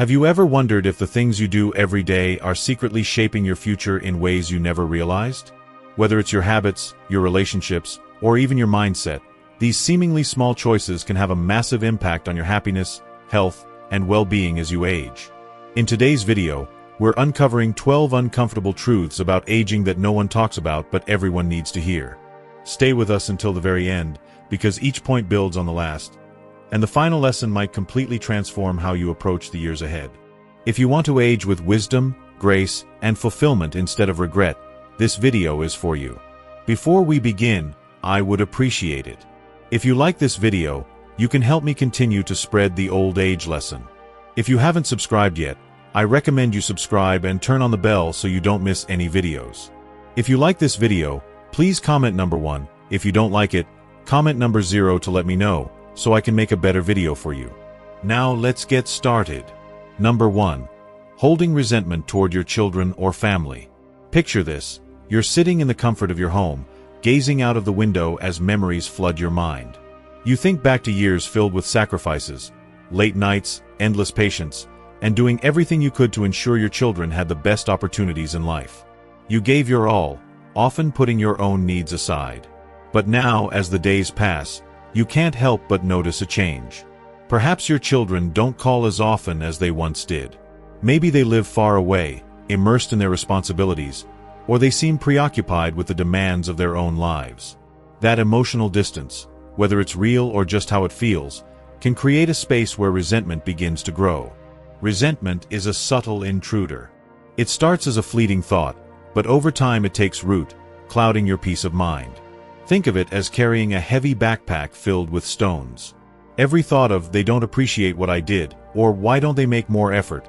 Have you ever wondered if the things you do every day are secretly shaping your future in ways you never realized? Whether it's your habits, your relationships, or even your mindset, these seemingly small choices can have a massive impact on your happiness, health, and well-being as you age. In today's video, we're uncovering 12 uncomfortable truths about aging that no one talks about but everyone needs to hear. Stay with us until the very end, because each point builds on the last, and the final lesson might completely transform how you approach the years ahead. If you want to age with wisdom, grace, and fulfillment instead of regret, this video is for you. Before we begin, I would appreciate it if you like this video. You can help me continue to spread the old age lesson. If you haven't subscribed yet, I recommend you subscribe and turn on the bell so you don't miss any videos. If you like this video, please comment number 1. If you don't like it, comment number 0 to let me know, so I can make a better video for you. Now let's get started. Number 1. Holding resentment toward your children or family. Picture this. You're sitting in the comfort of your home, gazing out of the window as memories flood your mind. You think back to years filled with sacrifices, late nights, endless patience, and doing everything you could to ensure your children had the best opportunities in life. You gave your all, often putting your own needs aside. But now, as the days pass, you can't help but notice a change. Perhaps your children don't call as often as they once did. Maybe they live far away, immersed in their responsibilities, or they seem preoccupied with the demands of their own lives. That emotional distance, whether it's real or just how it feels, can create a space where resentment begins to grow. Resentment is a subtle intruder. It starts as a fleeting thought, but over time it takes root, clouding your peace of mind. Think of it as carrying a heavy backpack filled with stones. Every thought of "they don't appreciate what I did," or "why don't they make more effort,"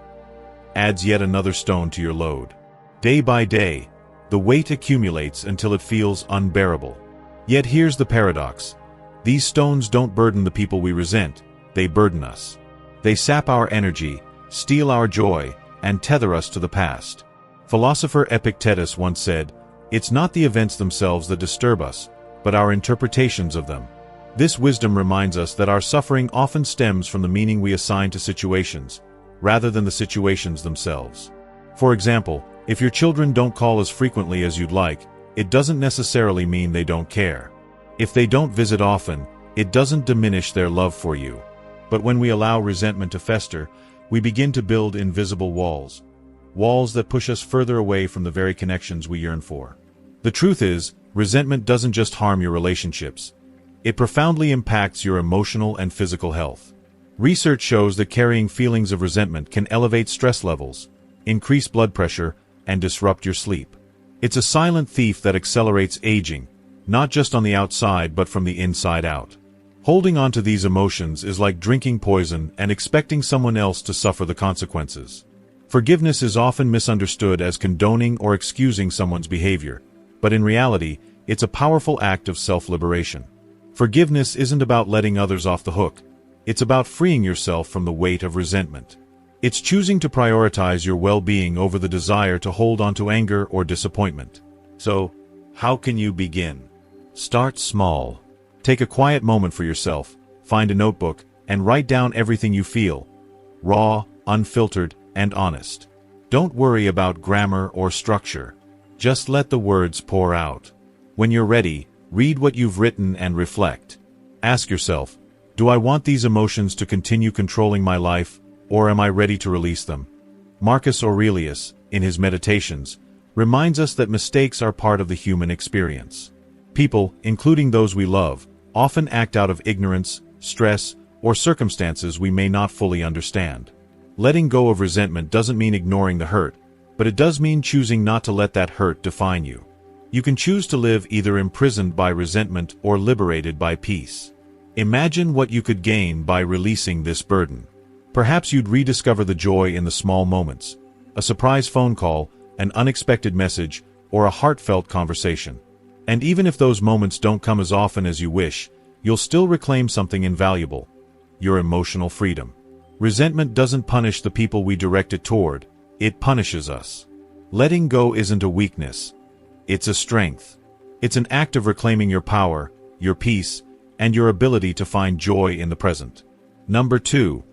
adds yet another stone to your load. Day by day, the weight accumulates until it feels unbearable. Yet here's the paradox. These stones don't burden the people we resent, they burden us. They sap our energy, steal our joy, and tether us to the past. Philosopher Epictetus once said, "It's not the events themselves that disturb us, but our interpretations of them." This wisdom reminds us that our suffering often stems from the meaning we assign to situations, rather than the situations themselves. For example, if your children don't call as frequently as you'd like, it doesn't necessarily mean they don't care. If they don't visit often, it doesn't diminish their love for you. But when we allow resentment to fester, we begin to build invisible walls. Walls that push us further away from the very connections we yearn for. The truth is, resentment doesn't just harm your relationships. It profoundly impacts your emotional and physical health. Research shows that carrying feelings of resentment can elevate stress levels, increase blood pressure, and disrupt your sleep. It's a silent thief that accelerates aging, not just on the outside but from the inside out. Holding on to these emotions is like drinking poison and expecting someone else to suffer the consequences. Forgiveness is often misunderstood as condoning or excusing someone's behavior, but in reality, it's a powerful act of self-liberation. Forgiveness isn't about letting others off the hook. It's about freeing yourself from the weight of resentment. It's choosing to prioritize your well-being over the desire to hold on to anger or disappointment. So, how can you begin? Start small. Take a quiet moment for yourself, find a notebook, and write down everything you feel. Raw, unfiltered, and honest. Don't worry about grammar or structure. Just let the words pour out. When you're ready, read what you've written and reflect. Ask yourself, do I want these emotions to continue controlling my life, or am I ready to release them? Marcus Aurelius, in his Meditations, reminds us that mistakes are part of the human experience. People, including those we love, often act out of ignorance, stress, or circumstances we may not fully understand. Letting go of resentment doesn't mean ignoring the hurt, but it does mean choosing not to let that hurt define you. You can choose to live either imprisoned by resentment or liberated by peace. Imagine what you could gain by releasing this burden. Perhaps you'd rediscover the joy in the small moments, a surprise phone call, an unexpected message, or a heartfelt conversation. And even if those moments don't come as often as you wish, you'll still reclaim something invaluable: your emotional freedom. Resentment doesn't punish the people we direct it toward, it punishes us. Letting go isn't a weakness, it's a strength. It's an act of reclaiming your power, your peace, and your ability to find joy in the present. Number 2.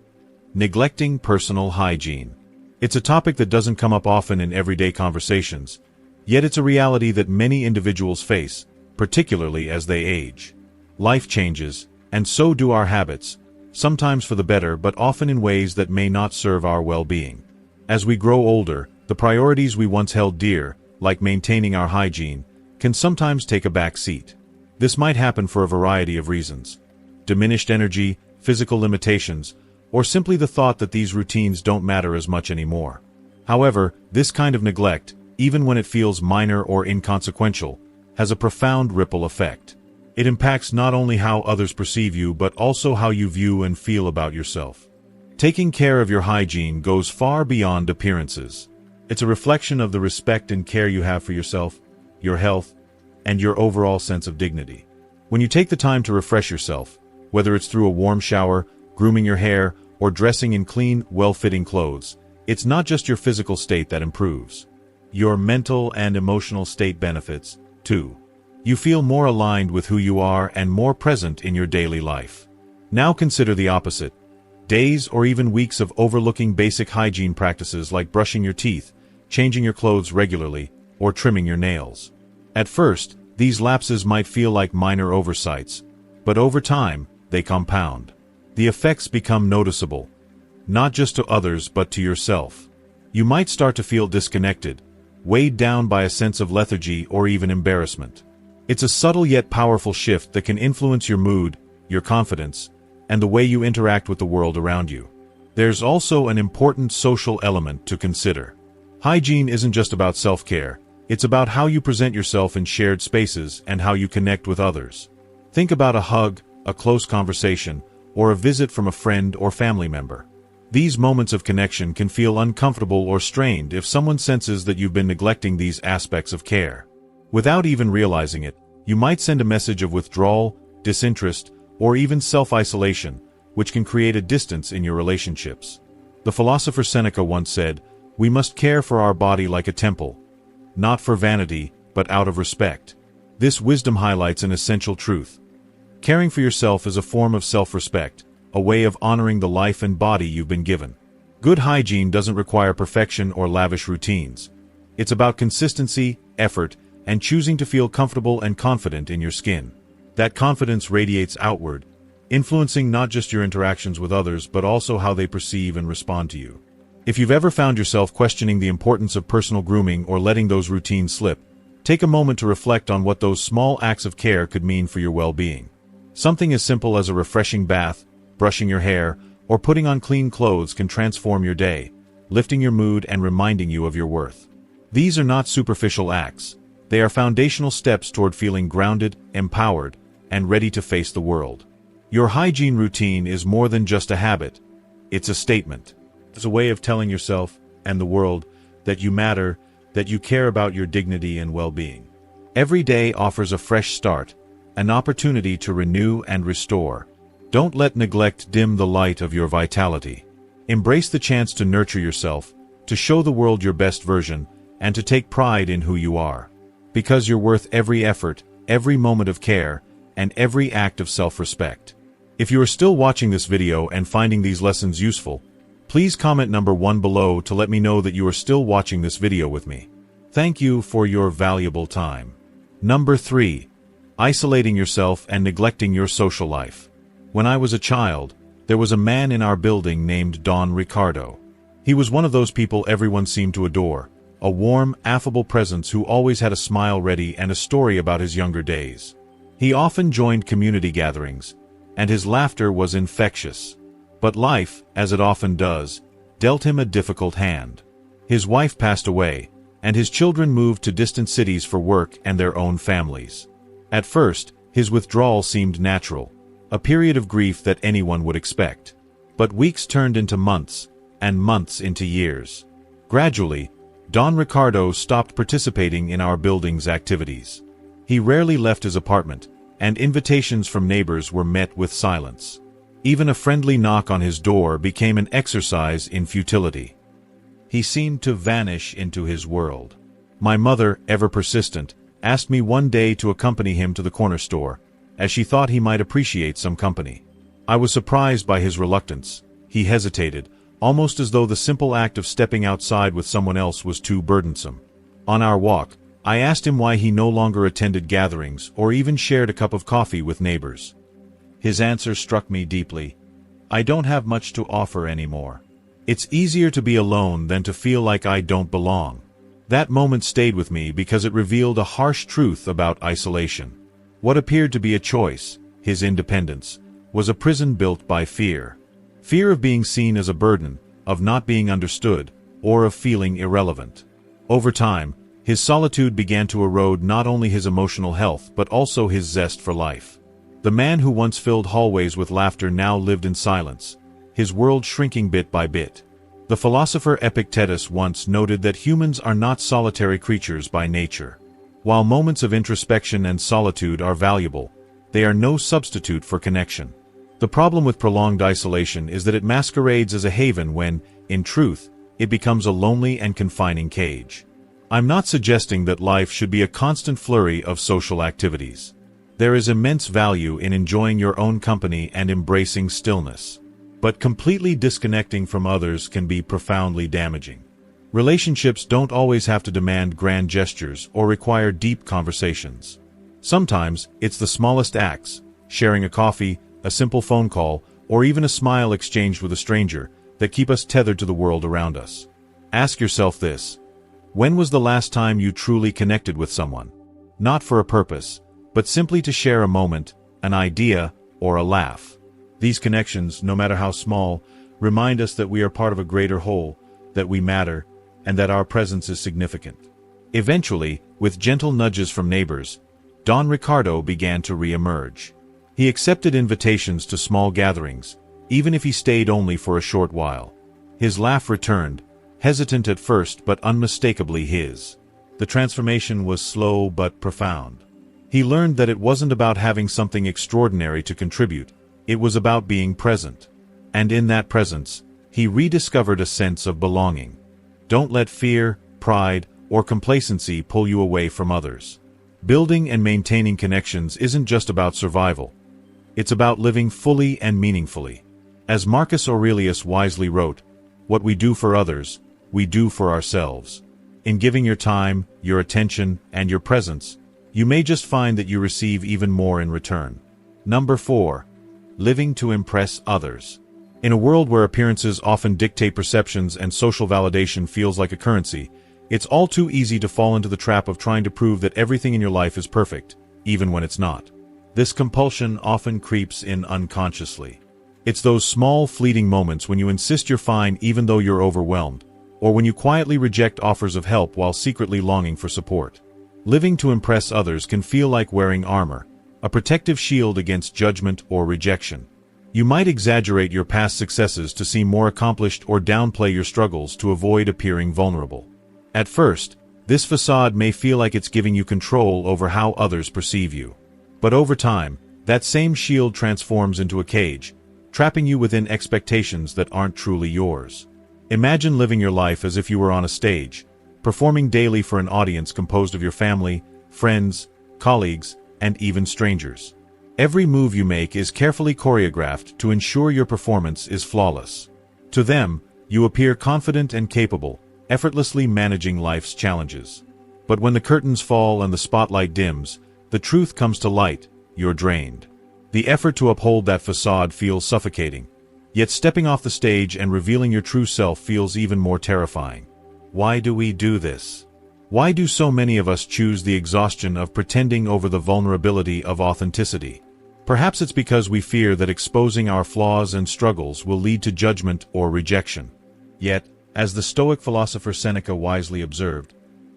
Neglecting personal hygiene. It's a topic that doesn't come up often in everyday conversations, yet it's a reality that many individuals face, particularly as they age. Life changes, and so do our habits, sometimes for the better but often in ways that may not serve our well-being. As we grow older, the priorities we once held dear, like maintaining our hygiene, can sometimes take a back seat. This might happen for a variety of reasons: diminished energy, physical limitations, or simply the thought that these routines don't matter as much anymore. However, this kind of neglect, even when it feels minor or inconsequential, has a profound ripple effect. It impacts not only how others perceive you but also how you view and feel about yourself. Taking care of your hygiene goes far beyond appearances. It's a reflection of the respect and care you have for yourself, your health, and your overall sense of dignity. When you take the time to refresh yourself, whether it's through a warm shower, grooming your hair, or dressing in clean, well-fitting clothes, it's not just your physical state that improves. Your mental and emotional state benefits, too. You feel more aligned with who you are and more present in your daily life. Now consider the opposite. Days or even weeks of overlooking basic hygiene practices like brushing your teeth, changing your clothes regularly, or trimming your nails. At first, these lapses might feel like minor oversights, but over time, they compound. The effects become noticeable, not just to others but to yourself. You might start to feel disconnected, weighed down by a sense of lethargy or even embarrassment. It's a subtle yet powerful shift that can influence your mood, your confidence, and the way you interact with the world around you. There's also an important social element to consider. Hygiene isn't just about self-care, it's about how you present yourself in shared spaces and how you connect with others. Think about a hug, a close conversation, or a visit from a friend or family member. These moments of connection can feel uncomfortable or strained if someone senses that you've been neglecting these aspects of care. Without even realizing it, you might send a message of withdrawal, disinterest, or even self-isolation, which can create a distance in your relationships. The philosopher Seneca once said, "We must care for our body like a temple, not for vanity, but out of respect." This wisdom highlights an essential truth. Caring for yourself is a form of self-respect, a way of honoring the life and body you've been given. Good hygiene doesn't require perfection or lavish routines. It's about consistency, effort, and choosing to feel comfortable and confident in your skin. That confidence radiates outward, influencing not just your interactions with others but also how they perceive and respond to you. If you've ever found yourself questioning the importance of personal grooming or letting those routines slip, take a moment to reflect on what those small acts of care could mean for your well-being. Something as simple as a refreshing bath, brushing your hair, or putting on clean clothes can transform your day, lifting your mood and reminding you of your worth. These are not superficial acts. They are foundational steps toward feeling grounded, empowered, and ready to face the world. Your hygiene routine is more than just a habit. It's a statement. It's a way of telling yourself and the world that you matter, that you care about your dignity and well-being. Every day offers a fresh start, an opportunity to renew and restore. Don't let neglect dim the light of your vitality. Embrace the chance to nurture yourself, to show the world your best version, and to take pride in who you are. Because you're worth every effort, every moment of care, and every act of self-respect. If you are still watching this video and finding these lessons useful, please comment number 1 below to let me know that you are still watching this video with me. Thank you for your valuable time. Number 3. Isolating yourself and neglecting your social life. When I was a child, there was a man in our building named Don Ricardo. He was one of those people everyone seemed to adore, a warm, affable presence who always had a smile ready and a story about his younger days. He often joined community gatherings, and his laughter was infectious. But life, as it often does, dealt him a difficult hand. His wife passed away, and his children moved to distant cities for work and their own families. At first, his withdrawal seemed natural, a period of grief that anyone would expect. But weeks turned into months, and months into years. Gradually, Don Ricardo stopped participating in our building's activities. He rarely left his apartment, and invitations from neighbors were met with silence. Even a friendly knock on his door became an exercise in futility. He seemed to vanish into his world. My mother, ever persistent, asked me one day to accompany him to the corner store, as she thought he might appreciate some company. I was surprised by his reluctance, He hesitated, almost as though the simple act of stepping outside with someone else was too burdensome. On our walk, I asked him why he no longer attended gatherings or even shared a cup of coffee with neighbors. His answer struck me deeply. "I don't have much to offer anymore. It's easier to be alone than to feel like I don't belong." That moment stayed with me because it revealed a harsh truth about isolation. What appeared to be a choice, his independence, was a prison built by fear. Fear of being seen as a burden, of not being understood, or of feeling irrelevant. Over time, his solitude began to erode not only his emotional health but also his zest for life. The man who once filled hallways with laughter now lived in silence, his world shrinking bit by bit. The philosopher Epictetus once noted that humans are not solitary creatures by nature. While moments of introspection and solitude are valuable, they are no substitute for connection. The problem with prolonged isolation is that it masquerades as a haven when, in truth, it becomes a lonely and confining cage. I'm not suggesting that life should be a constant flurry of social activities. There is immense value in enjoying your own company and embracing stillness. But completely disconnecting from others can be profoundly damaging. Relationships don't always have to demand grand gestures or require deep conversations. Sometimes, it's the smallest acts, sharing a coffee, a simple phone call, or even a smile exchanged with a stranger, that keep us tethered to the world around us. Ask yourself this: when was the last time you truly connected with someone? Not for a purpose, but simply to share a moment, an idea, or a laugh. These connections, no matter how small, remind us that we are part of a greater whole, that we matter, and that our presence is significant. Eventually, with gentle nudges from neighbors, Don Ricardo began to re-emerge. He accepted invitations to small gatherings, even if he stayed only for a short while. His laugh returned, hesitant at first but unmistakably his. The transformation was slow but profound. He learned that it wasn't about having something extraordinary to contribute, it was about being present. And in that presence, he rediscovered a sense of belonging. Don't let fear, pride, or complacency pull you away from others. Building and maintaining connections isn't just about survival. It's about living fully and meaningfully. As Marcus Aurelius wisely wrote, "What we do for others, we do for ourselves." In giving your time, your attention, and your presence, you may just find that you receive even more in return. Number 4. Living to impress others. In a world where appearances often dictate perceptions and social validation feels like a currency, it's all too easy to fall into the trap of trying to prove that everything in your life is perfect, even when it's not. This compulsion often creeps in unconsciously. It's those small, fleeting moments when you insist you're fine even though you're overwhelmed, or when you quietly reject offers of help while secretly longing for support. Living to impress others can feel like wearing armor, a protective shield against judgment or rejection. You might exaggerate your past successes to seem more accomplished or downplay your struggles to avoid appearing vulnerable. At first, this facade may feel like it's giving you control over how others perceive you. But over time, that same shield transforms into a cage, trapping you within expectations that aren't truly yours. Imagine living your life as if you were on a stage, performing daily for an audience composed of your family, friends, colleagues, and even strangers. Every move you make is carefully choreographed to ensure your performance is flawless. To them, you appear confident and capable, effortlessly managing life's challenges. But when the curtains fall and the spotlight dims, the truth comes to light: you're drained. The effort to uphold that facade feels suffocating, yet stepping off the stage and revealing your true self feels even more terrifying. Why do we do this? Why do so many of us choose the exhaustion of pretending over the vulnerability of authenticity? Perhaps it's because we fear that exposing our flaws and struggles will lead to judgment or rejection. Yet, as the Stoic philosopher Seneca wisely observed,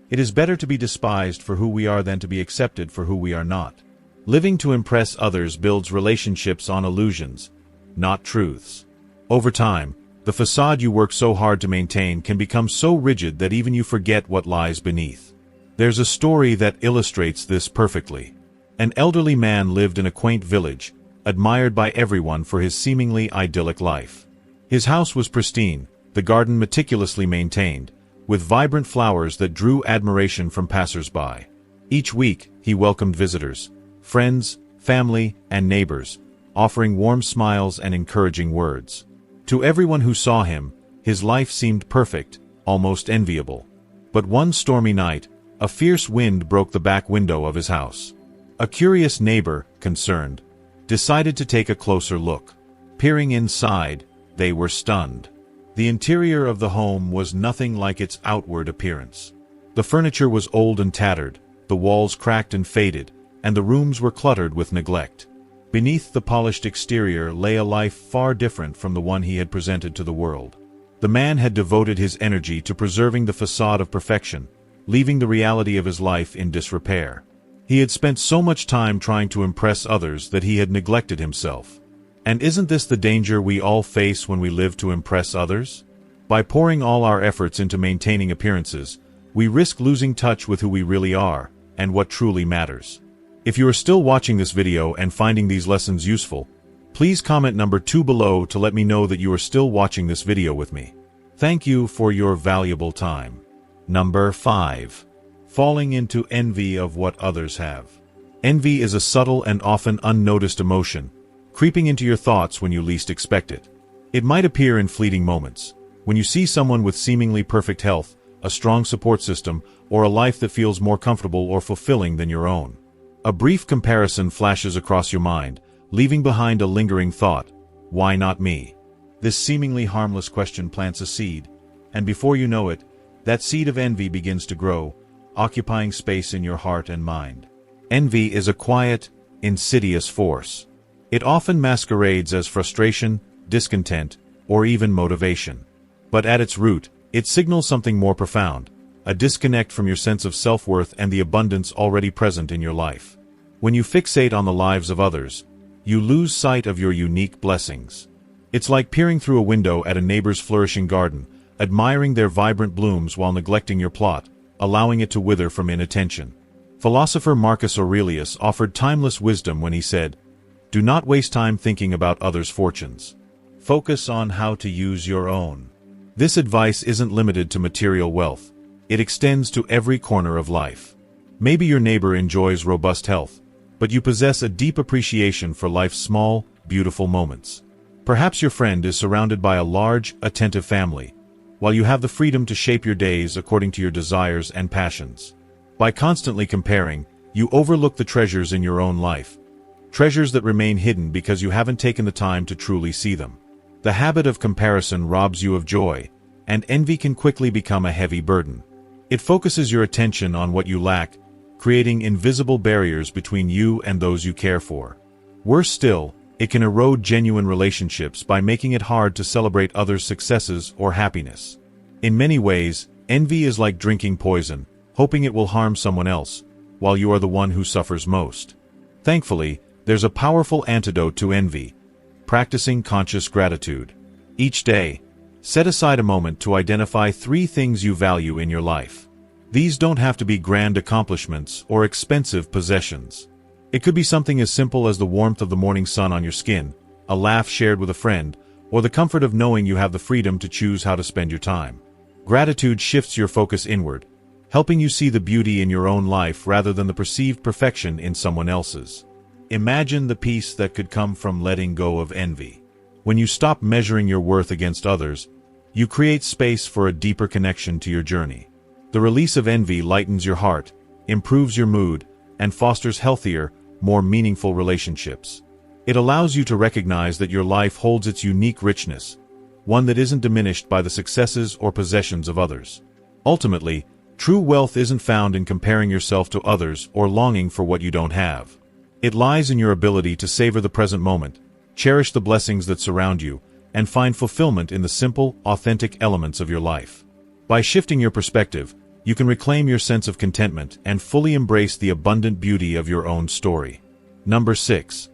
it is better to be despised for who we are than to be accepted for who we are not. Living to impress others builds relationships on illusions, not truths. Over time, the facade you work so hard to maintain can become so rigid that even you forget what lies beneath. There's a story that illustrates this perfectly. An elderly man lived in a quaint village, admired by everyone for his seemingly idyllic life. His house was pristine, the garden meticulously maintained, with vibrant flowers that drew admiration from passers-by. Each week, he welcomed visitors, friends, family, and neighbors, offering warm smiles and encouraging words. To everyone who saw him, his life seemed perfect, almost enviable. But one stormy night, a fierce wind broke the back window of his house. A curious neighbor, concerned, decided to take a closer look. Peering inside, they were stunned. The interior of the home was nothing like its outward appearance. The furniture was old and tattered, the walls cracked and faded, and the rooms were cluttered with neglect. Beneath the polished exterior lay a life far different from the one he had presented to the world. The man had devoted his energy to preserving the facade of perfection, leaving the reality of his life in disrepair. He had spent so much time trying to impress others that he had neglected himself. And isn't this the danger we all face when we live to impress others? By pouring all our efforts into maintaining appearances, we risk losing touch with who we really are, and what truly matters. If you are still watching this video and finding these lessons useful, please comment number 2 below to let me know that you are still watching this video with me. Thank you for your valuable time. Number 5. Falling into envy of what others have. Envy is a subtle and often unnoticed emotion, creeping into your thoughts when you least expect it. It might appear in fleeting moments, when you see someone with seemingly perfect health, a strong support system, or a life that feels more comfortable or fulfilling than your own. A brief comparison flashes across your mind, leaving behind a lingering thought, why not me? This seemingly harmless question plants a seed, and before you know it, that seed of envy begins to grow, occupying space in your heart and mind. Envy is a quiet, insidious force. It often masquerades as frustration, discontent, or even motivation. But at its root, it signals something more profound, a disconnect from your sense of self-worth and the abundance already present in your life. When you fixate on the lives of others, you lose sight of your unique blessings. It's like peering through a window at a neighbor's flourishing garden, admiring their vibrant blooms while neglecting your plot, allowing it to wither from inattention. Philosopher Marcus Aurelius offered timeless wisdom when he said, "Do not waste time thinking about others' fortunes. Focus on how to use your own." This advice isn't limited to material wealth. It extends to every corner of life. Maybe your neighbor enjoys robust health, but you possess a deep appreciation for life's small, beautiful moments. Perhaps your friend is surrounded by a large, attentive family, while you have the freedom to shape your days according to your desires and passions. By constantly comparing, you overlook the treasures in your own life, treasures that remain hidden because you haven't taken the time to truly see them. The habit of comparison robs you of joy, and envy can quickly become a heavy burden. It focuses your attention on what you lack, creating invisible barriers between you and those you care for. Worse still, it can erode genuine relationships by making it hard to celebrate others' successes or happiness. In many ways, envy is like drinking poison, hoping it will harm someone else, while you are the one who suffers most. Thankfully, there's a powerful antidote to envy: practicing conscious gratitude. Each day, set aside a moment to identify 3 things you value in your life. These don't have to be grand accomplishments or expensive possessions. It could be something as simple as the warmth of the morning sun on your skin, a laugh shared with a friend, or the comfort of knowing you have the freedom to choose how to spend your time. Gratitude shifts your focus inward, helping you see the beauty in your own life rather than the perceived perfection in someone else's. Imagine the peace that could come from letting go of envy. When you stop measuring your worth against others, you create space for a deeper connection to your journey. The release of envy lightens your heart, improves your mood, and fosters healthier, more meaningful relationships. It allows you to recognize that your life holds its unique richness, one that isn't diminished by the successes or possessions of others. Ultimately, true wealth isn't found in comparing yourself to others or longing for what you don't have. It lies in your ability to savor the present moment, cherish the blessings that surround you, and find fulfillment in the simple, authentic elements of your life. By shifting your perspective, you can reclaim your sense of contentment and fully embrace the abundant beauty of your own story. Number 6.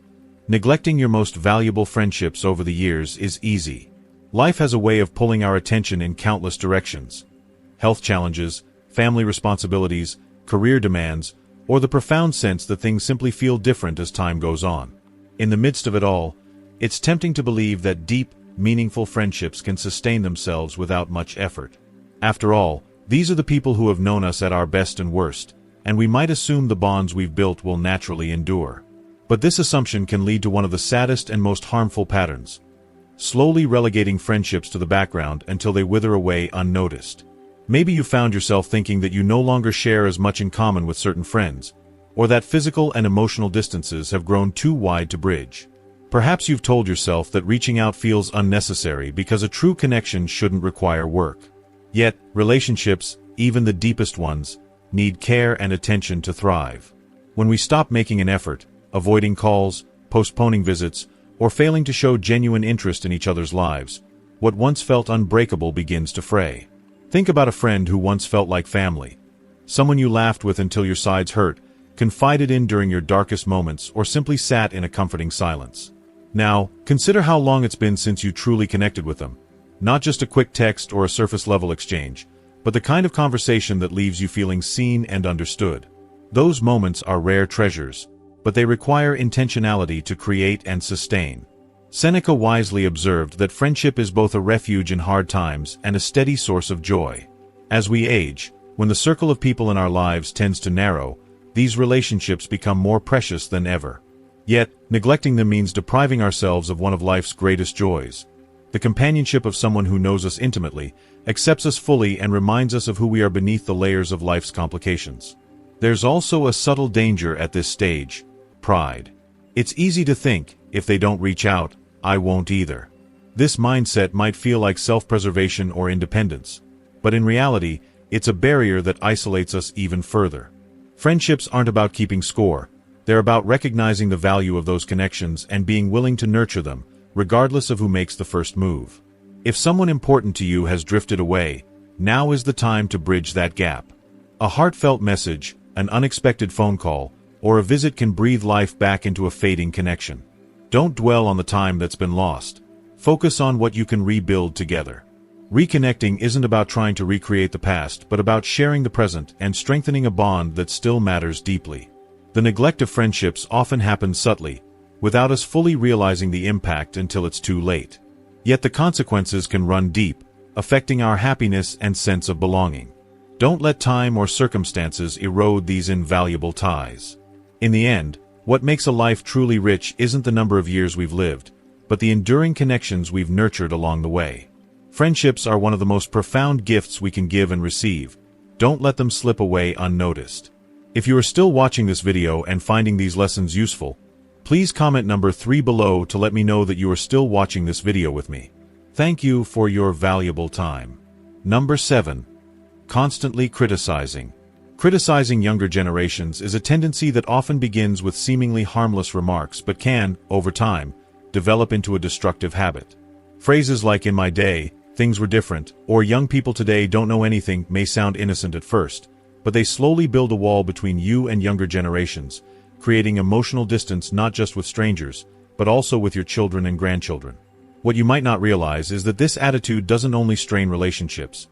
Neglecting your most valuable friendships over the years is easy. Life has a way of pulling our attention in countless directions. Health challenges, family responsibilities, career demands, or the profound sense that things simply feel different as time goes on. In the midst of it all, it's tempting to believe that deep, meaningful friendships can sustain themselves without much effort. After all, these are the people who have known us at our best and worst, and we might assume the bonds we've built will naturally endure. But this assumption can lead to one of the saddest and most harmful patterns: slowly relegating friendships to the background until they wither away unnoticed. Maybe you found yourself thinking that you no longer share as much in common with certain friends, or that physical and emotional distances have grown too wide to bridge. Perhaps you've told yourself that reaching out feels unnecessary because a true connection shouldn't require work. Yet, relationships, even the deepest ones, need care and attention to thrive. When we stop making an effort, avoiding calls, postponing visits, or failing to show genuine interest in each other's lives, what once felt unbreakable begins to fray. Think about a friend who once felt like family. Someone you laughed with until your sides hurt, confided in during your darkest moments, or simply sat in a comforting silence. Now, consider how long it's been since you truly connected with them. Not just a quick text or a surface-level exchange, but the kind of conversation that leaves you feeling seen and understood. Those moments are rare treasures, but they require intentionality to create and sustain. Seneca wisely observed that friendship is both a refuge in hard times and a steady source of joy. As we age, when the circle of people in our lives tends to narrow, these relationships become more precious than ever. Yet, neglecting them means depriving ourselves of one of life's greatest joys. The companionship of someone who knows us intimately, accepts us fully, and reminds us of who we are beneath the layers of life's complications. There's also a subtle danger at this stage: pride. It's easy to think, if they don't reach out, I won't either. This mindset might feel like self-preservation or independence, but in reality, it's a barrier that isolates us even further. Friendships aren't about keeping score. They're about recognizing the value of those connections and being willing to nurture them, regardless of who makes the first move. If someone important to you has drifted away, now is the time to bridge that gap. A heartfelt message, an unexpected phone call, or a visit can breathe life back into a fading connection. Don't dwell on the time that's been lost. Focus on what you can rebuild together. Reconnecting isn't about trying to recreate the past, but about sharing the present and strengthening a bond that still matters deeply. The neglect of friendships often happens subtly, without us fully realizing the impact until it's too late. Yet the consequences can run deep, affecting our happiness and sense of belonging. Don't let time or circumstances erode these invaluable ties. In the end, what makes a life truly rich isn't the number of years we've lived, but the enduring connections we've nurtured along the way. Friendships are one of the most profound gifts we can give and receive. Don't let them slip away unnoticed. If you are still watching this video and finding these lessons useful, please comment number 3 below to let me know that you are still watching this video with me. Thank you for your valuable time. Number 7. Constantly criticizing. Criticizing younger generations is a tendency that often begins with seemingly harmless remarks but can, over time, develop into a destructive habit. Phrases like "in my day, things were different," or "young people today don't know anything" may sound innocent at first, but they slowly build a wall between you and younger generations, creating emotional distance not just with strangers, but also with your children and grandchildren. What you might not realize is that this attitude doesn't only strain relationships.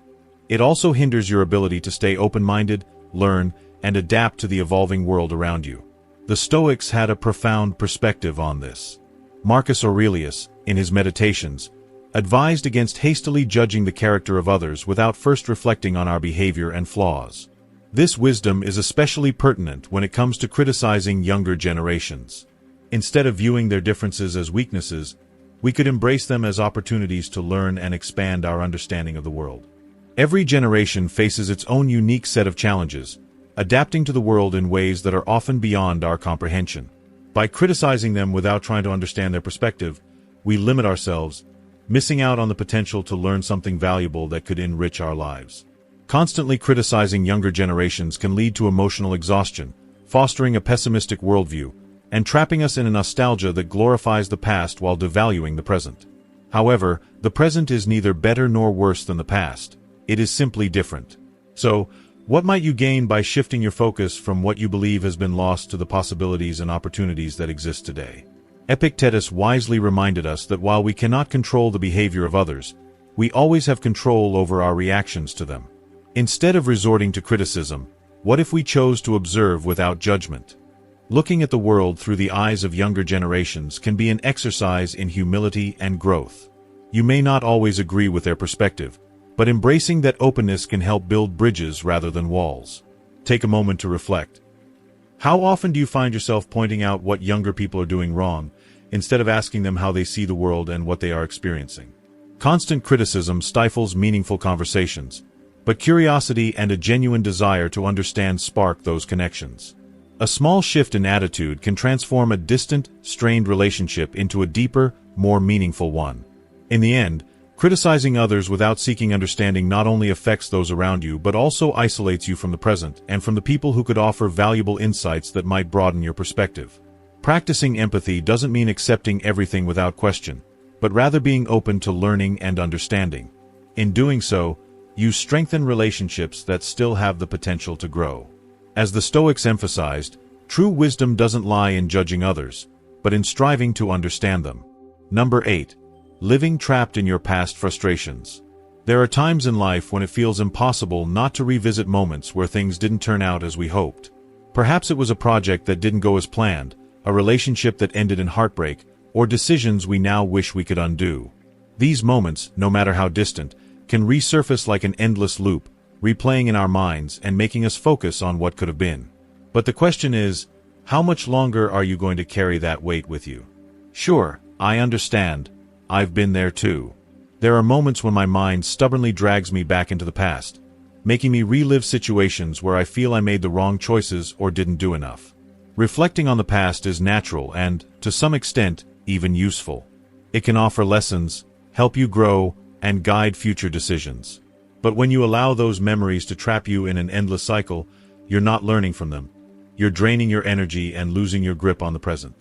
It also hinders your ability to stay open-minded, learn, and adapt to the evolving world around you. The Stoics had a profound perspective on this. Marcus Aurelius, in his Meditations, advised against hastily judging the character of others without first reflecting on our behavior and flaws. This wisdom is especially pertinent when it comes to criticizing younger generations. Instead of viewing their differences as weaknesses, we could embrace them as opportunities to learn and expand our understanding of the world. Every generation faces its own unique set of challenges, adapting to the world in ways that are often beyond our comprehension. By criticizing them without trying to understand their perspective, we limit ourselves, missing out on the potential to learn something valuable that could enrich our lives. Constantly criticizing younger generations can lead to emotional exhaustion, fostering a pessimistic worldview, and trapping us in a nostalgia that glorifies the past while devaluing the present. However, the present is neither better nor worse than the past. It is simply different. So, what might you gain by shifting your focus from what you believe has been lost to the possibilities and opportunities that exist today? Epictetus wisely reminded us that while we cannot control the behavior of others, we always have control over our reactions to them. Instead of resorting to criticism, what if we chose to observe without judgment? Looking at the world through the eyes of younger generations can be an exercise in humility and growth. You may not always agree with their perspective, but embracing that openness can help build bridges rather than walls. Take a moment to reflect. How often do you find yourself pointing out what younger people are doing wrong, instead of asking them how they see the world and what they are experiencing. Constant criticism stifles meaningful conversations, but curiosity and a genuine desire to understand spark those connections. A small shift in attitude can transform a distant, strained relationship into a deeper, more meaningful one. In the end, criticizing others without seeking understanding not only affects those around you but also isolates you from the present and from the people who could offer valuable insights that might broaden your perspective. Practicing empathy doesn't mean accepting everything without question, but rather being open to learning and understanding. In doing so, you strengthen relationships that still have the potential to grow. As the Stoics emphasized, true wisdom doesn't lie in judging others, but in striving to understand them. Number 8. Living trapped in your past frustrations. There are times in life when it feels impossible not to revisit moments where things didn't turn out as we hoped. Perhaps it was a project that didn't go as planned, a relationship that ended in heartbreak, or decisions we now wish we could undo. These moments, no matter how distant, can resurface like an endless loop, replaying in our minds and making us focus on what could have been. But the question is, how much longer are you going to carry that weight with you? Sure, I understand. I've been there too. There are moments when my mind stubbornly drags me back into the past, making me relive situations where I feel I made the wrong choices or didn't do enough. Reflecting on the past is natural and, to some extent, even useful. It can offer lessons, help you grow, and guide future decisions. But when you allow those memories to trap you in an endless cycle, you're not learning from them. You're draining your energy and losing your grip on the present.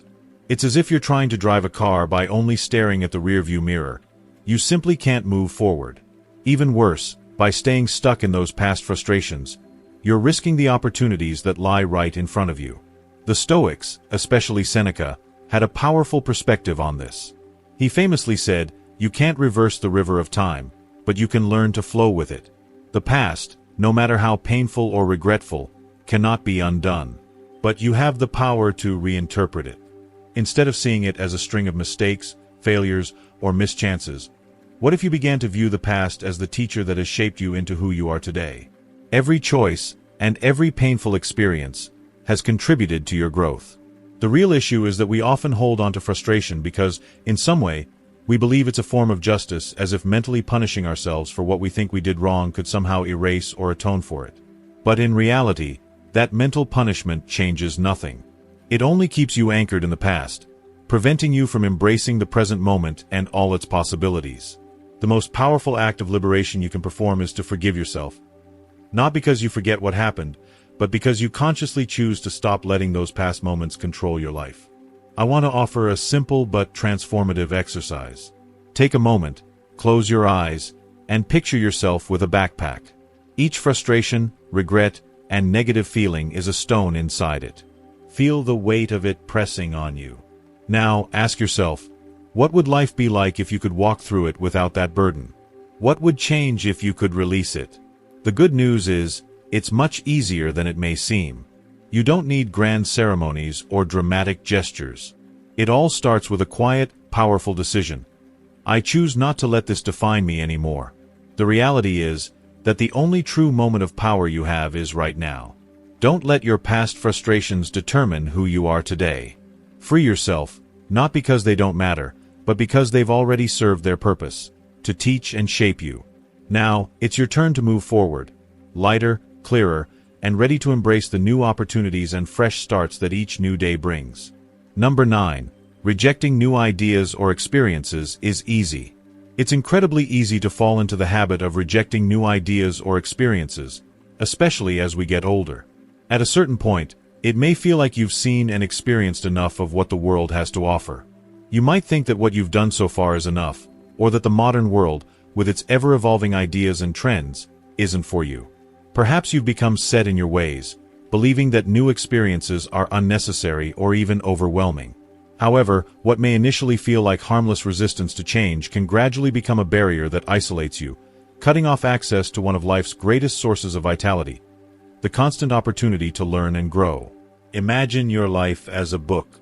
It's as if you're trying to drive a car by only staring at the rearview mirror. You simply can't move forward. Even worse, by staying stuck in those past frustrations, you're risking the opportunities that lie right in front of you. The Stoics, especially Seneca, had a powerful perspective on this. He famously said, "You can't reverse the river of time, but you can learn to flow with it." The past, no matter how painful or regretful, cannot be undone. But you have the power to reinterpret it. Instead of seeing it as a string of mistakes, failures, or mischances, what if you began to view the past as the teacher that has shaped you into who you are today? Every choice, and every painful experience, has contributed to your growth. The real issue is that we often hold on to frustration because, in some way, we believe it's a form of justice, as if mentally punishing ourselves for what we think we did wrong could somehow erase or atone for it. But in reality, that mental punishment changes nothing. It only keeps you anchored in the past, preventing you from embracing the present moment and all its possibilities. The most powerful act of liberation you can perform is to forgive yourself. Not because you forget what happened, but because you consciously choose to stop letting those past moments control your life. I want to offer a simple but transformative exercise. Take a moment, close your eyes, and picture yourself with a backpack. Each frustration, regret, and negative feeling is a stone inside it. Feel the weight of it pressing on you. Now, ask yourself, what would life be like if you could walk through it without that burden? What would change if you could release it? The good news is, it's much easier than it may seem. You don't need grand ceremonies or dramatic gestures. It all starts with a quiet, powerful decision. I choose not to let this define me anymore. The reality is that the only true moment of power you have is right now. Don't let your past frustrations determine who you are today. Free yourself, not because they don't matter, but because they've already served their purpose, to teach and shape you. Now, it's your turn to move forward, lighter, clearer, and ready to embrace the new opportunities and fresh starts that each new day brings. Number 9. Rejecting new ideas or experiences is easy. It's incredibly easy to fall into the habit of rejecting new ideas or experiences, especially as we get older. At a certain point, it may feel like you've seen and experienced enough of what the world has to offer. You might think that what you've done so far is enough, or that the modern world, with its ever-evolving ideas and trends, isn't for you. Perhaps you've become set in your ways, believing that new experiences are unnecessary or even overwhelming. However, what may initially feel like harmless resistance to change can gradually become a barrier that isolates you, cutting off access to one of life's greatest sources of vitality, the constant opportunity to learn and grow. Imagine your life as a book.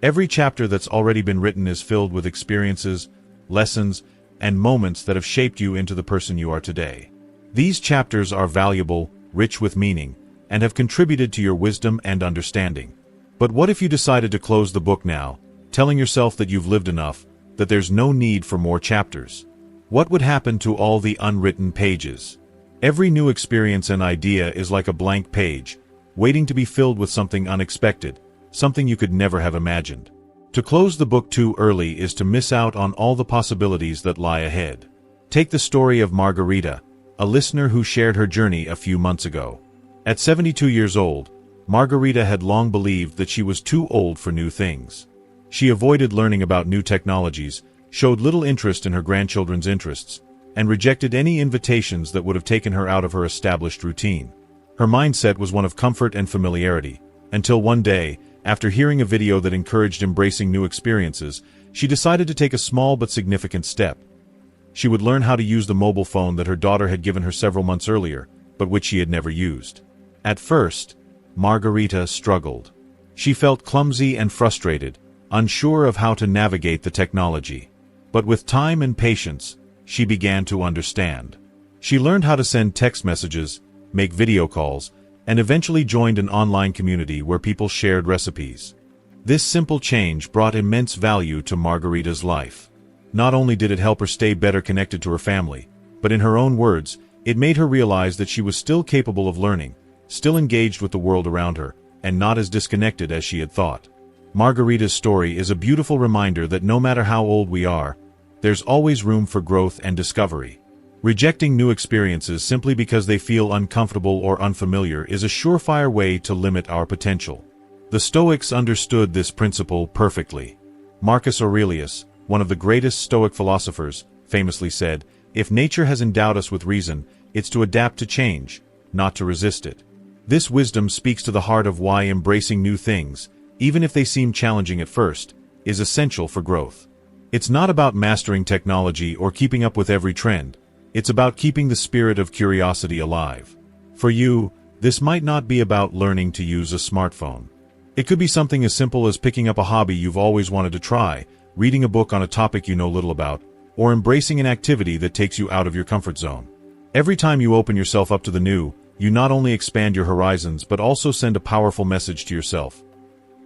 Every chapter that's already been written is filled with experiences, lessons, and moments that have shaped you into the person you are today. These chapters are valuable, rich with meaning, and have contributed to your wisdom and understanding. But what if you decided to close the book now, telling yourself that you've lived enough, that there's no need for more chapters. What would happen to all the unwritten pages? Every new experience and idea is like a blank page, waiting to be filled with something unexpected, something you could never have imagined. To close the book too early is to miss out on all the possibilities that lie ahead. Take the story of Margarita, a listener who shared her journey a few months ago. At 72 years old, Margarita had long believed that she was too old for new things. She avoided learning about new technologies, showed little interest in her grandchildren's interests, and rejected any invitations that would have taken her out of her established routine. Her mindset was one of comfort and familiarity, until one day, after hearing a video that encouraged embracing new experiences, she decided to take a small but significant step. She would learn how to use the mobile phone that her daughter had given her several months earlier, but which she had never used. At first, Margarita struggled. She felt clumsy and frustrated, unsure of how to navigate the technology. But with time and patience, she began to understand. She learned how to send text messages, make video calls, and eventually joined an online community where people shared recipes. This simple change brought immense value to Margarita's life. Not only did it help her stay better connected to her family, but in her own words, it made her realize that she was still capable of learning, still engaged with the world around her, and not as disconnected as she had thought. Margarita's story is a beautiful reminder that no matter how old we are, there's always room for growth and discovery. Rejecting new experiences simply because they feel uncomfortable or unfamiliar is a surefire way to limit our potential. The Stoics understood this principle perfectly. Marcus Aurelius, one of the greatest Stoic philosophers, famously said, "If nature has endowed us with reason, it's to adapt to change, not to resist it." This wisdom speaks to the heart of why embracing new things, even if they seem challenging at first, is essential for growth. It's not about mastering technology or keeping up with every trend. It's about keeping the spirit of curiosity alive. For you, this might not be about learning to use a smartphone. It could be something as simple as picking up a hobby you've always wanted to try, reading a book on a topic you know little about, or embracing an activity that takes you out of your comfort zone. Every time you open yourself up to the new, you not only expand your horizons but also send a powerful message to yourself.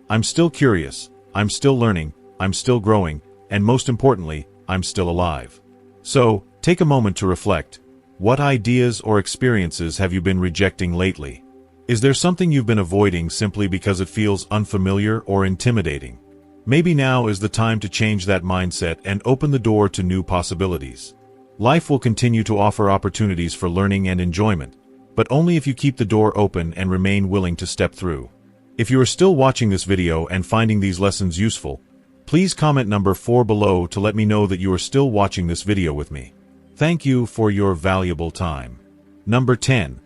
I'm still curious, I'm still learning, I'm still growing, and most importantly, I'm still alive. So, take a moment to reflect. What ideas or experiences have you been rejecting lately? Is there something you've been avoiding simply because it feels unfamiliar or intimidating? Maybe now is the time to change that mindset and open the door to new possibilities. Life will continue to offer opportunities for learning and enjoyment, but only if you keep the door open and remain willing to step through. If you are still watching this video and finding these lessons useful, please comment number 4 below to let me know that you are still watching this video with me. Thank you for your valuable time. Number 10.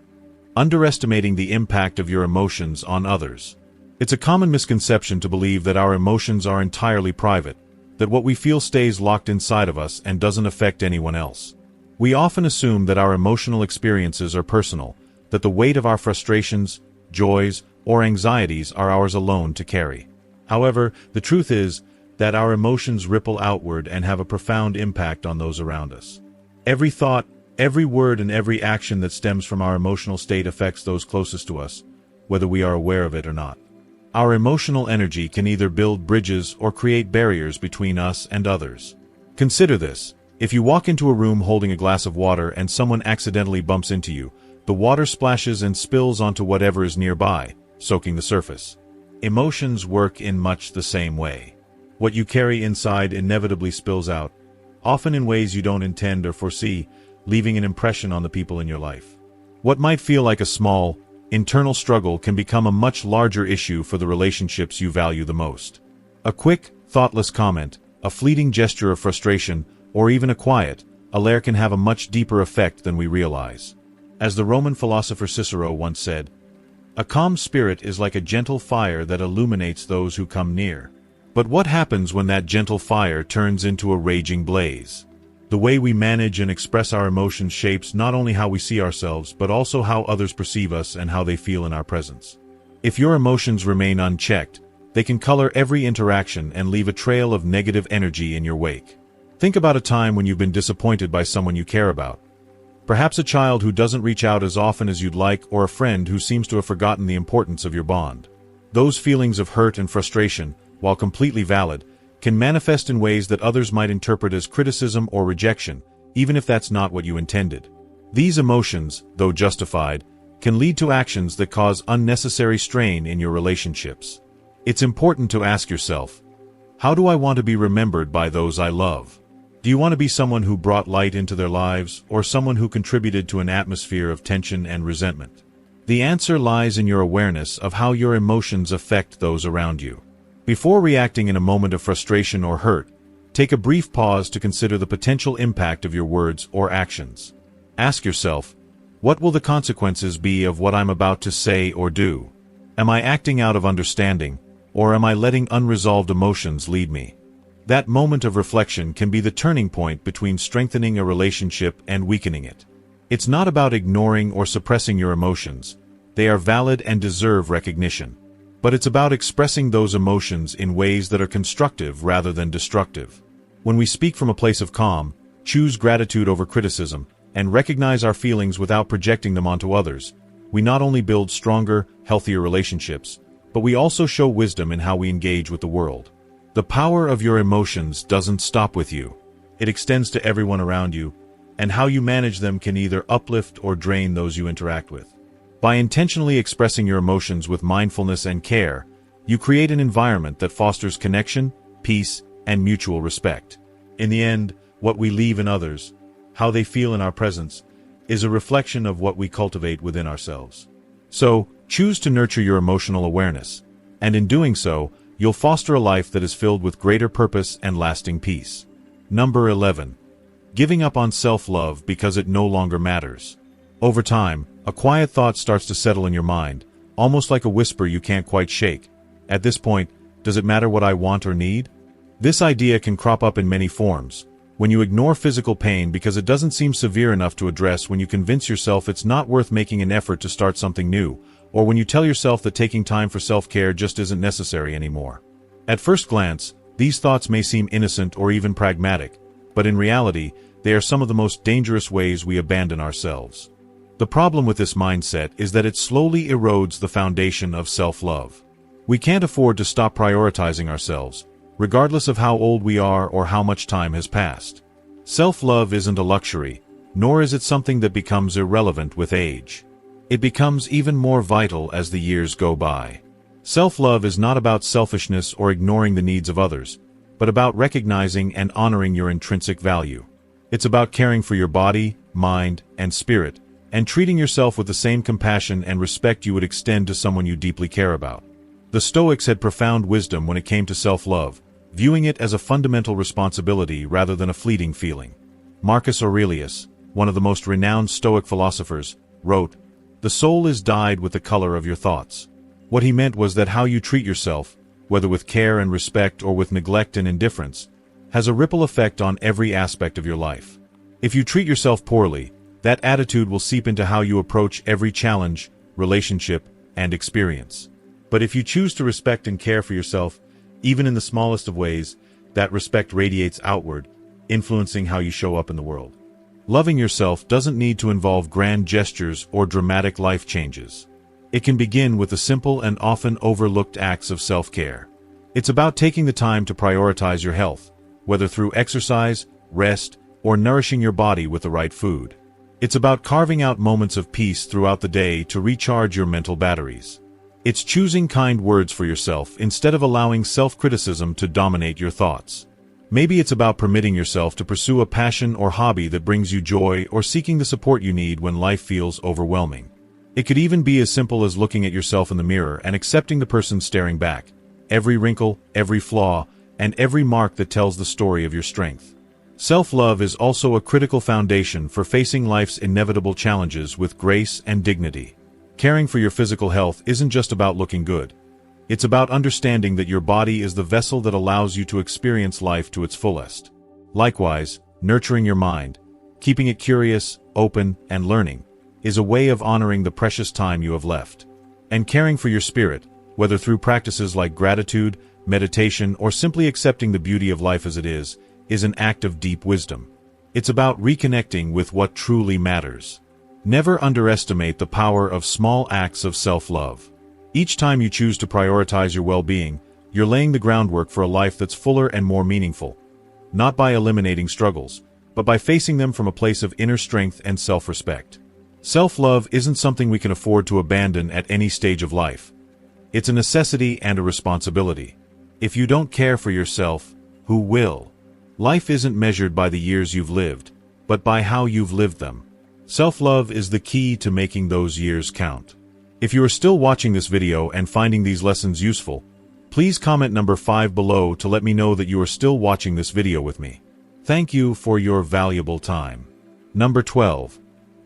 Underestimating the impact of your emotions on others. It's a common misconception to believe that our emotions are entirely private, that what we feel stays locked inside of us and doesn't affect anyone else. We often assume that our emotional experiences are personal, that the weight of our frustrations, joys, or anxieties are ours alone to carry. However, the truth is that our emotions ripple outward and have a profound impact on those around us. Every thought, every word, and every action that stems from our emotional state affects those closest to us, whether we are aware of it or not. Our emotional energy can either build bridges or create barriers between us and others. Consider this. If you walk into a room holding a glass of water and someone accidentally bumps into you, the water splashes and spills onto whatever is nearby, soaking the surface. Emotions work in much the same way. What you carry inside inevitably spills out, often in ways you don't intend or foresee, leaving an impression on the people in your life. What might feel like a small, internal struggle can become a much larger issue for the relationships you value the most. A quick, thoughtless comment, a fleeting gesture of frustration, or even a quiet alert can have a much deeper effect than we realize. As the Roman philosopher Cicero once said, "A calm spirit is like a gentle fire that illuminates those who come near." But what happens when that gentle fire turns into a raging blaze? The way we manage and express our emotions shapes not only how we see ourselves, but also how others perceive us and how they feel in our presence. If your emotions remain unchecked, they can color every interaction and leave a trail of negative energy in your wake. Think about a time when you've been disappointed by someone you care about. Perhaps a child who doesn't reach out as often as you'd like, or a friend who seems to have forgotten the importance of your bond. Those feelings of hurt and frustration, while completely valid, can manifest in ways that others might interpret as criticism or rejection, even if that's not what you intended. These emotions, though justified, can lead to actions that cause unnecessary strain in your relationships. It's important to ask yourself, how do I want to be remembered by those I love? Do you want to be someone who brought light into their lives, or someone who contributed to an atmosphere of tension and resentment? The answer lies in your awareness of how your emotions affect those around you. Before reacting in a moment of frustration or hurt, take a brief pause to consider the potential impact of your words or actions. Ask yourself, what will the consequences be of what I'm about to say or do? Am I acting out of understanding, or am I letting unresolved emotions lead me? That moment of reflection can be the turning point between strengthening a relationship and weakening it. It's not about ignoring or suppressing your emotions. They are valid and deserve recognition. But it's about expressing those emotions in ways that are constructive rather than destructive. When we speak from a place of calm, choose gratitude over criticism, and recognize our feelings without projecting them onto others, we not only build stronger, healthier relationships, but we also show wisdom in how we engage with the world. The power of your emotions doesn't stop with you. It extends to everyone around you, and how you manage them can either uplift or drain those you interact with. By intentionally expressing your emotions with mindfulness and care, you create an environment that fosters connection, peace, and mutual respect. In the end, what we leave in others, how they feel in our presence, is a reflection of what we cultivate within ourselves. So, choose to nurture your emotional awareness, and in doing so, you'll foster a life that is filled with greater purpose and lasting peace. Number 11. Giving up on self-love because it no longer matters. Over time, a quiet thought starts to settle in your mind, almost like a whisper you can't quite shake. At this point, does it matter what I want or need? This idea can crop up in many forms. When you ignore physical pain because it doesn't seem severe enough to address, when you convince yourself it's not worth making an effort to start something new, or when you tell yourself that taking time for self-care just isn't necessary anymore. At first glance, these thoughts may seem innocent or even pragmatic, but in reality, they are some of the most dangerous ways we abandon ourselves. The problem with this mindset is that it slowly erodes the foundation of self-love. We can't afford to stop prioritizing ourselves, regardless of how old we are or how much time has passed. Self-love isn't a luxury, nor is it something that becomes irrelevant with age. It becomes even more vital as the years go by. Self-love is not about selfishness or ignoring the needs of others, but about recognizing and honoring your intrinsic value. It's about caring for your body, mind, and spirit, and treating yourself with the same compassion and respect you would extend to someone you deeply care about. The Stoics had profound wisdom when it came to self-love, viewing it as a fundamental responsibility rather than a fleeting feeling. Marcus Aurelius, one of the most renowned Stoic philosophers, wrote, "The soul is dyed with the color of your thoughts." What he meant was that how you treat yourself, whether with care and respect or with neglect and indifference, has a ripple effect on every aspect of your life. If you treat yourself poorly, that attitude will seep into how you approach every challenge, relationship, and experience. But if you choose to respect and care for yourself, even in the smallest of ways, that respect radiates outward, influencing how you show up in the world. Loving yourself doesn't need to involve grand gestures or dramatic life changes. It can begin with the simple and often overlooked acts of self-care. It's about taking the time to prioritize your health, whether through exercise, rest, or nourishing your body with the right food. It's about carving out moments of peace throughout the day to recharge your mental batteries. It's choosing kind words for yourself instead of allowing self-criticism to dominate your thoughts. Maybe it's about permitting yourself to pursue a passion or hobby that brings you joy, or seeking the support you need when life feels overwhelming. It could even be as simple as looking at yourself in the mirror and accepting the person staring back, every wrinkle, every flaw, and every mark that tells the story of your strength. Self-love is also a critical foundation for facing life's inevitable challenges with grace and dignity. Caring for your physical health isn't just about looking good. It's about understanding that your body is the vessel that allows you to experience life to its fullest. Likewise, nurturing your mind, keeping it curious, open, and learning, is a way of honoring the precious time you have left. And caring for your spirit, whether through practices like gratitude, meditation, or simply accepting the beauty of life as it is an act of deep wisdom. It's about reconnecting with what truly matters. Never underestimate the power of small acts of self-love. Each time you choose to prioritize your well-being, you're laying the groundwork for a life that's fuller and more meaningful. Not by eliminating struggles, but by facing them from a place of inner strength and self-respect. Self-love isn't something we can afford to abandon at any stage of life. It's a necessity and a responsibility. If you don't care for yourself, who will? Life isn't measured by the years you've lived, but by how you've lived them. Self-love is the key to making those years count. If you are still watching this video and finding these lessons useful, please comment number 5 below to let me know that you are still watching this video with me. Thank you for your valuable time. Number 12.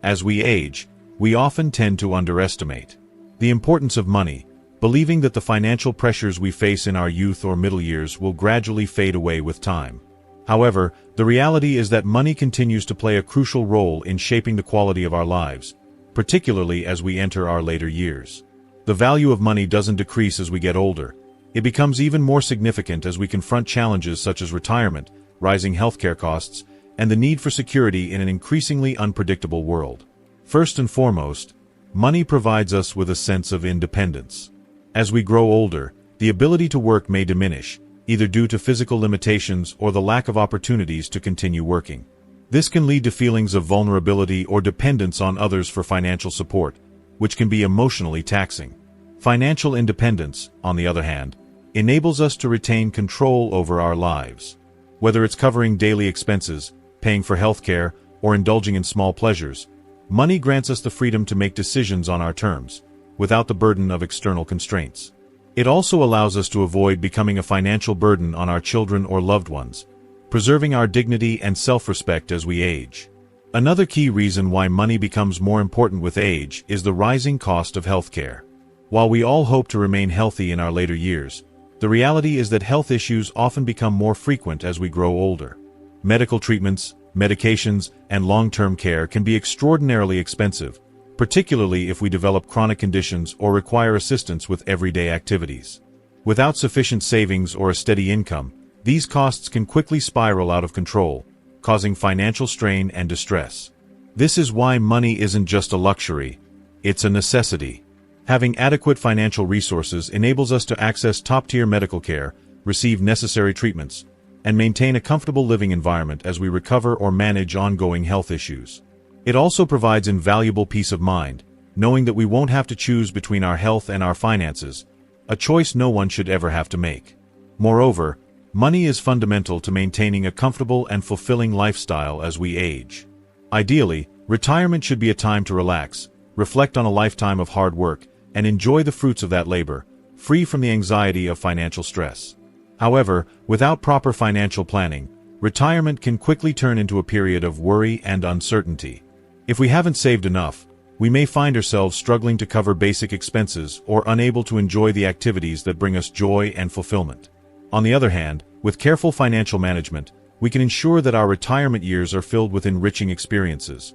As we age, we often tend to underestimate the importance of money, believing that the financial pressures we face in our youth or middle years will gradually fade away with time. However, the reality is that money continues to play a crucial role in shaping the quality of our lives, particularly as we enter our later years. The value of money doesn't decrease as we get older. It becomes even more significant as we confront challenges such as retirement, rising healthcare costs, and the need for security in an increasingly unpredictable world. First and foremost, money provides us with a sense of independence. As we grow older, the ability to work may diminish, either due to physical limitations or the lack of opportunities to continue working. This can lead to feelings of vulnerability or dependence on others for financial support, which can be emotionally taxing. Financial independence, on the other hand, enables us to retain control over our lives. Whether it's covering daily expenses, paying for healthcare, or indulging in small pleasures, money grants us the freedom to make decisions on our terms, without the burden of external constraints. It also allows us to avoid becoming a financial burden on our children or loved ones, preserving our dignity and self-respect as we age. Another key reason why money becomes more important with age is the rising cost of healthcare. While we all hope to remain healthy in our later years, the reality is that health issues often become more frequent as we grow older. Medical treatments, medications, and long-term care can be extraordinarily expensive, particularly if we develop chronic conditions or require assistance with everyday activities. Without sufficient savings or a steady income, these costs can quickly spiral out of control, causing financial strain and distress. This is why money isn't just a luxury, it's a necessity. Having adequate financial resources enables us to access top-tier medical care, receive necessary treatments, and maintain a comfortable living environment as we recover or manage ongoing health issues. It also provides invaluable peace of mind, knowing that we won't have to choose between our health and our finances, a choice no one should ever have to make. Moreover, money is fundamental to maintaining a comfortable and fulfilling lifestyle as we age. Ideally, retirement should be a time to relax, reflect on a lifetime of hard work, and enjoy the fruits of that labor, free from the anxiety of financial stress. However, without proper financial planning, retirement can quickly turn into a period of worry and uncertainty. If we haven't saved enough, we may find ourselves struggling to cover basic expenses or unable to enjoy the activities that bring us joy and fulfillment. On the other hand, with careful financial management, we can ensure that our retirement years are filled with enriching experiences.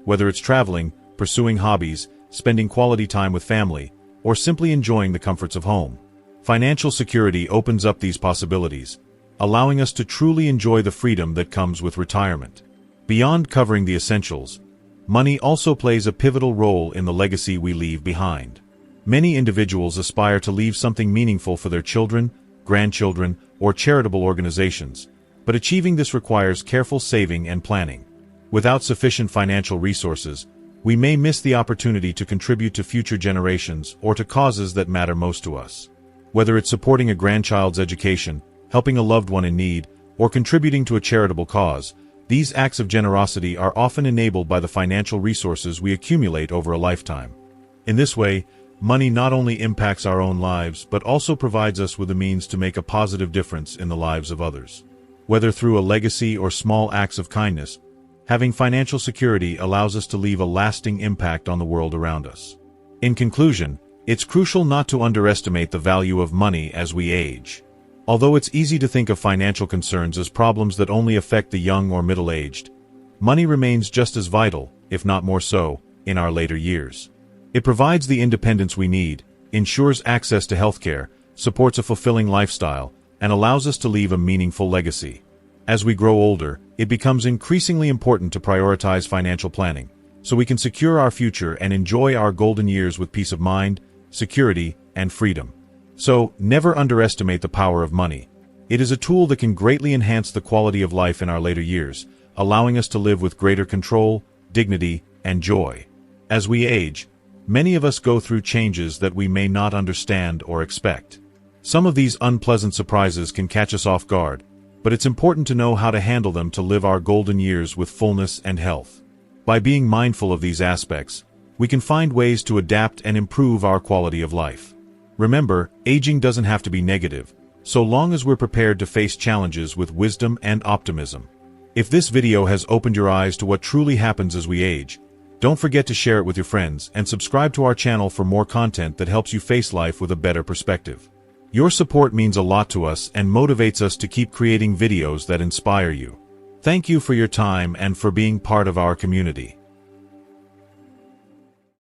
Whether it's traveling, pursuing hobbies, spending quality time with family, or simply enjoying the comforts of home, financial security opens up these possibilities, allowing us to truly enjoy the freedom that comes with retirement. Beyond covering the essentials, money also plays a pivotal role in the legacy we leave behind. Many individuals aspire to leave something meaningful for their children, grandchildren, or charitable organizations, but achieving this requires careful saving and planning. Without sufficient financial resources, we may miss the opportunity to contribute to future generations or to causes that matter most to us. Whether it's supporting a grandchild's education, helping a loved one in need, or contributing to a charitable cause, these acts of generosity are often enabled by the financial resources we accumulate over a lifetime. In this way, money not only impacts our own lives but also provides us with the means to make a positive difference in the lives of others. Whether through a legacy or small acts of kindness, having financial security allows us to leave a lasting impact on the world around us. In conclusion, it's crucial not to underestimate the value of money as we age. Although it's easy to think of financial concerns as problems that only affect the young or middle-aged, money remains just as vital, if not more so, in our later years. It provides the independence we need, ensures access to healthcare, supports a fulfilling lifestyle, and allows us to leave a meaningful legacy. As we grow older, it becomes increasingly important to prioritize financial planning, so we can secure our future and enjoy our golden years with peace of mind, security, and freedom. So, never underestimate the power of money. It is a tool that can greatly enhance the quality of life in our later years, allowing us to live with greater control, dignity, and joy. As we age, many of us go through changes that we may not understand or expect. Some of these unpleasant surprises can catch us off guard, but it's important to know how to handle them to live our golden years with fullness and health. By being mindful of these aspects, we can find ways to adapt and improve our quality of life. Remember, aging doesn't have to be negative, so long as we're prepared to face challenges with wisdom and optimism. If this video has opened your eyes to what truly happens as we age, don't forget to share it with your friends and subscribe to our channel for more content that helps you face life with a better perspective. Your support means a lot to us and motivates us to keep creating videos that inspire you. Thank you for your time and for being part of our community.